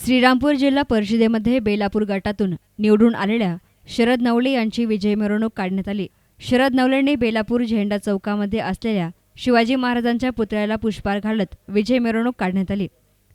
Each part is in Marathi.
श्रीरामपूर जिल्हा परिषदेमध्ये बेलापूर गटातून निवडून आलेल्या शरद नवले यांची विजय मिरवणूक काढण्यात आली। शरद नवलेंनी बेलापूर झेंडा चौकामध्ये असलेल्या शिवाजी महाराजांच्या पुतळ्याला पुष्पहार घालत विजय मिरवणूक काढण्यात आली।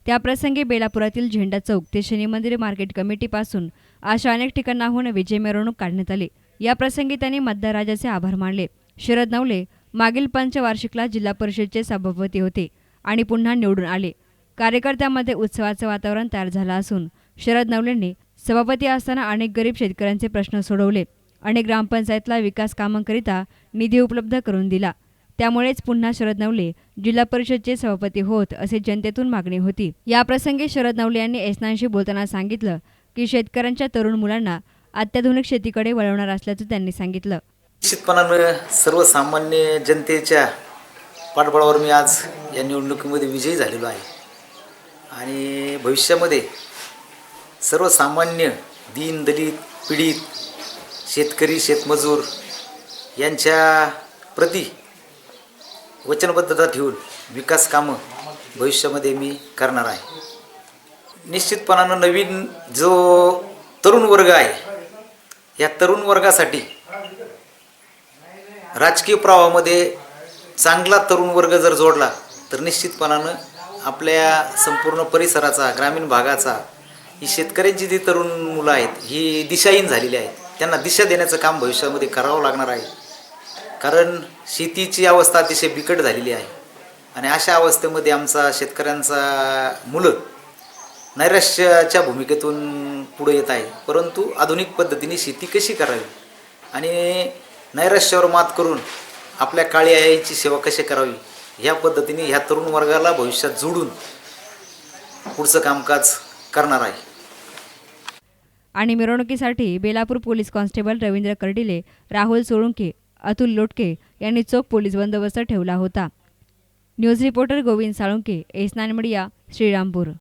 त्याप्रसंगी बेलापुरातील झेंडा चौक ते शनी मंदिर मार्केट कमिटीपासून अशा अनेक ठिकाणाहून विजय मिरवणूक काढण्यात आली। या प्रसंगी त्यांनी मतदाराजाचे आभार मानले। शरद नवले मागील पंचवार्षिकला जिल्हा परिषदेचे सभापती होते आणि पुन्हा निवडून आले। कार्यकर्त्यांमध्ये उत्सवाचं वातावरण तयार झालं असून शरद नवलेंनी सभापती असताना अनेक गरीब शेतकऱ्यांचे प्रश्न सोडवले, अनेक ग्रामपंचायतला विकास कामांकरिता निधी उपलब्ध करून दिला। त्यामुळेच पुन्हा शरद नवले जिल्हा परिषदेचे सभापती होत असे जनतेतून मागणी होती। या प्रसंगी शरद नवले यांनी एसनांशी बोलताना सांगितलं की शेतकऱ्यांच्या तरुण मुलांना अत्याधुनिक शेतीकडे वळवणार असल्याचं त्यांनी सांगितलं। निश्चितपणाने सर्वसामान्य जनतेच्या पाठबळावर मी आज या निवडणुकीमध्ये विजयी झालेलो आहे आणि भविष्यामध्ये सर्वसामान्य दीन दलित पीडित शेतकरी शेतमजूर यांच्या प्रति वचनबद्धता ठेवून विकास कामं भविष्यामध्ये मी करणार आहे। निश्चितपणानं नवीन जो तरुण वर्ग आहे या तरुण वर्गासाठी राजकीय प्रवाहामध्ये चांगला तरुण वर्ग जर जोडला तर निश्चितपणानं आपल्या संपूर्ण परिसराचा ग्रामीण भागाचा ही शेतकऱ्यांची जी तरुण मुलं आहेत ही दिशाहीन झालेली आहेत, त्यांना दिशा देण्याचं काम भविष्यामध्ये करावं लागणार आहे। कारण शेतीची अवस्था अतिशय बिकट झालेली आहे आणि अशा अवस्थेमध्ये आमचा शेतकऱ्यांचा मुलं नैराश्याच्या भूमिकेतून पुढे येत आहे, परंतु आधुनिक पद्धतीने शेती कशी करावी आणि नैराश्यावर मात करून आपल्या काळी आईची सेवा कशी करावी ह्या पद्धतीने ह्या तरुण वर्गाला भविष्यात जोडून पुढचं कामकाज करणार आहे। आणि मिरवणुकीसाठी बेलापूर पोलीस कॉन्स्टेबल रवींद्र कर्डिले, राहुल सोळुंके, अतुल लोटके यांनी चोख पोलीस बंदोबस्त ठेवला होता। News reporter Govind Salunke, S nine media, Shrirampur.